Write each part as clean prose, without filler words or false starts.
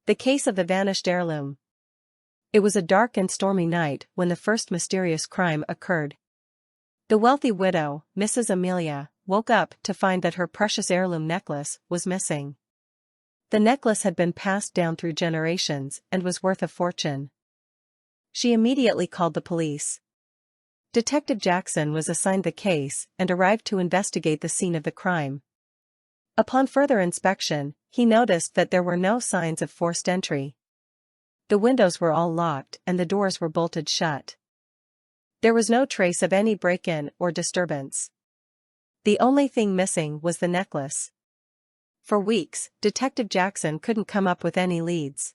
The case of the vanished heirloom. It was a dark and stormy night when the first mysterious crime occurred. The wealthy widow, Mrs. Amelia, woke up to find that her precious heirloom necklace was missing. The necklace had been passed down through generations and was worth a fortune. She immediately called the police. Detective Jackson was assigned the case and arrived to investigate the scene of the crime. Upon further inspection, he noticed that there were no signs of forced entry. The windows were all locked and the doors were bolted shut. There was no trace of any break-in or disturbance. The only thing missing was the necklace. For weeks, Detective Jackson couldn't come up with any leads.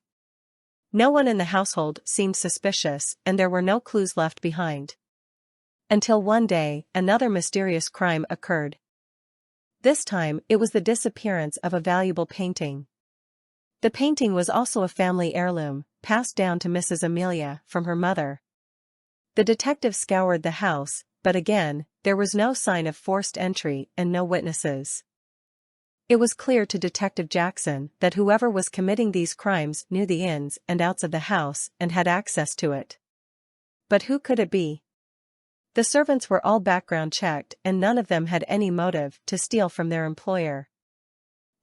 No one in the household seemed suspicious and there were no clues left behind. Until one day, another mysterious crime occurred. This time, it was the disappearance of a valuable painting. The painting was also a family heirloom, passed down to Mrs. Amelia from her mother. The detective scoured the house, but again, there was no sign of forced entry and no witnesses. It was clear to Detective Jackson that whoever was committing these crimes knew the ins and outs of the house and had access to it. But who could it be? The servants were all background checked and none of them had any motive to steal from their employer.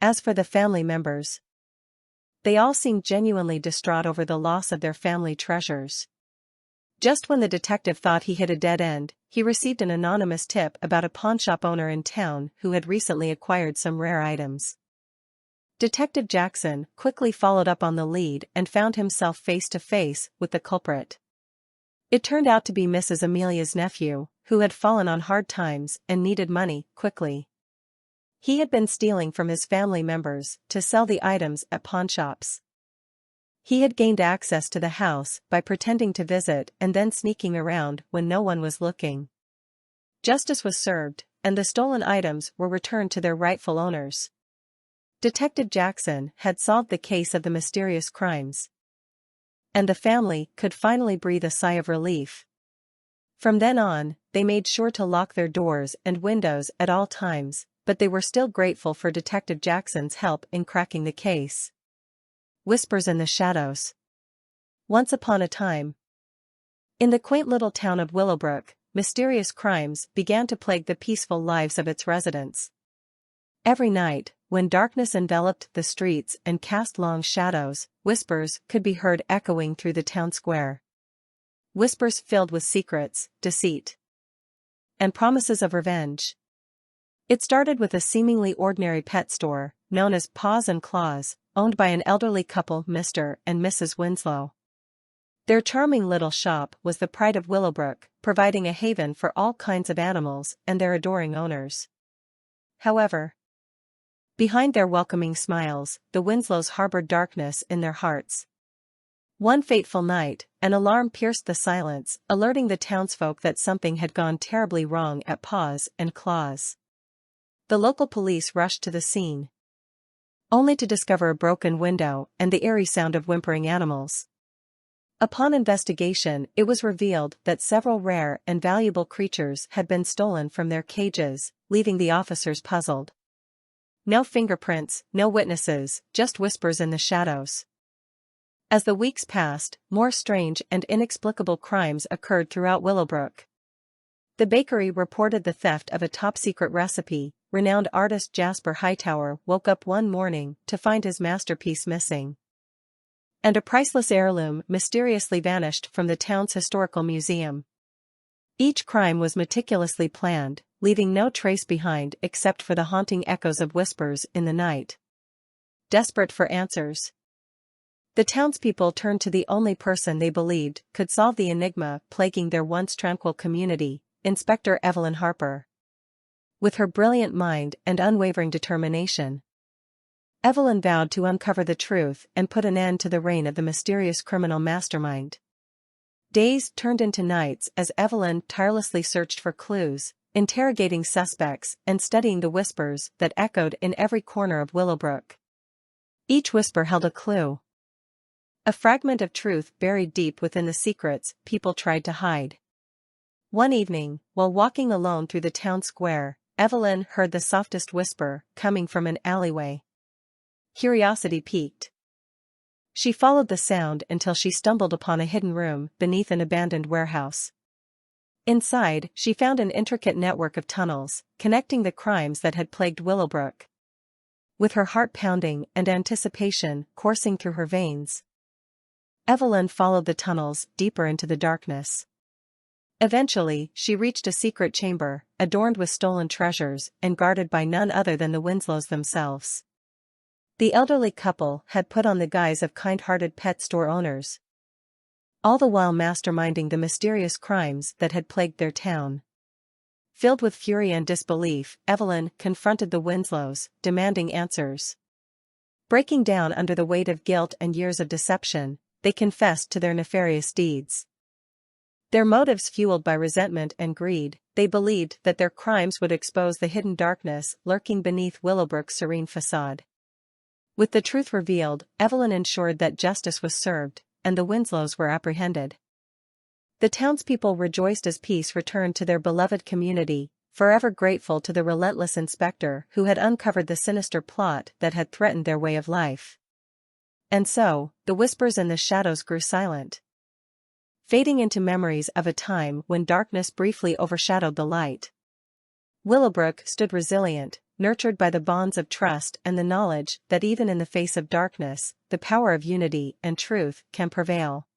As for the family members, they all seemed genuinely distraught over the loss of their family treasures. Just when the detective thought he hit a dead end, he received an anonymous tip about a pawnshop owner in town who had recently acquired some rare items. Detective Jackson quickly followed up on the lead and found himself face to face with the culprit. It turned out to be Mrs. Amelia's nephew, who had fallen on hard times and needed money quickly. He had been stealing from his family members to sell the items at pawnshops. He had gained access to the house by pretending to visit and then sneaking around when no one was looking. Justice was served, and the stolen items were returned to their rightful owners. Detective Jackson had solved the case of the mysterious crimes. And the family could finally breathe a sigh of relief. From then on, they made sure to lock their doors and windows at all times, but they were still grateful for Detective Jackson's help in cracking the case. Whispers in the shadows. Once upon a time, in the quaint little town of Willowbrook, mysterious crimes began to plague the peaceful lives of its residents. Every night, when darkness enveloped the streets and cast long shadows, whispers could be heard echoing through the town square. Whispers filled with secrets, deceit, and promises of revenge. It started with a seemingly ordinary pet store, known as Paws and Claws, owned by an elderly couple, Mr. and Mrs. Winslow. Their charming little shop was the pride of Willowbrook, providing a haven for all kinds of animals and their adoring owners. However, behind their welcoming smiles, the Winslows harbored darkness in their hearts. One fateful night, an alarm pierced the silence, alerting the townsfolk that something had gone terribly wrong at Paws and Claws. The local police rushed to the scene, only to discover a broken window and the eerie sound of whimpering animals. Upon investigation, it was revealed that several rare and valuable creatures had been stolen from their cages, leaving the officers puzzled. No fingerprints, no witnesses, just whispers in the shadows. As the weeks passed, more strange and inexplicable crimes occurred throughout Willowbrook. The bakery reported the theft of a top-secret recipe. Renowned artist Jasper Hightower woke up one morning to find his masterpiece missing. And a priceless heirloom mysteriously vanished from the town's historical museum. Each crime was meticulously planned, leaving no trace behind except for the haunting echoes of whispers in the night. Desperate for answers, the townspeople turned to the only person they believed could solve the enigma plaguing their once tranquil community, Inspector Evelyn Harper. With her brilliant mind and unwavering determination, Evelyn vowed to uncover the truth and put an end to the reign of the mysterious criminal mastermind. Days turned into nights as Evelyn tirelessly searched for clues, interrogating suspects and studying the whispers that echoed in every corner of Willowbrook. Each whisper held a clue, a fragment of truth buried deep within the secrets people tried to hide. One evening, while walking alone through the town square, Evelyn heard the softest whisper coming from an alleyway. Curiosity piqued. She followed the sound until she stumbled upon a hidden room beneath an abandoned warehouse. Inside, she found an intricate network of tunnels, connecting the crimes that had plagued Willowbrook. With her heart pounding and anticipation coursing through her veins, Evelyn followed the tunnels deeper into the darkness. Eventually, she reached a secret chamber, adorned with stolen treasures and guarded by none other than the Winslows themselves. The elderly couple had put on the guise of kind-hearted pet store owners, all the while masterminding the mysterious crimes that had plagued their town. Filled with fury and disbelief, Evelyn confronted the Winslows, demanding answers. Breaking down under the weight of guilt and years of deception, they confessed to their nefarious deeds. Their motives fueled by resentment and greed, they believed that their crimes would expose the hidden darkness lurking beneath Willowbrook's serene facade. With the truth revealed, Evelyn ensured that justice was served, and the Winslows were apprehended. The townspeople rejoiced as peace returned to their beloved community, forever grateful to the relentless inspector who had uncovered the sinister plot that had threatened their way of life. And so, the whispers and the shadows grew silent, fading into memories of a time when darkness briefly overshadowed the light. Willowbrook stood resilient, nurtured by the bonds of trust and the knowledge that even in the face of darkness, the power of unity and truth can prevail.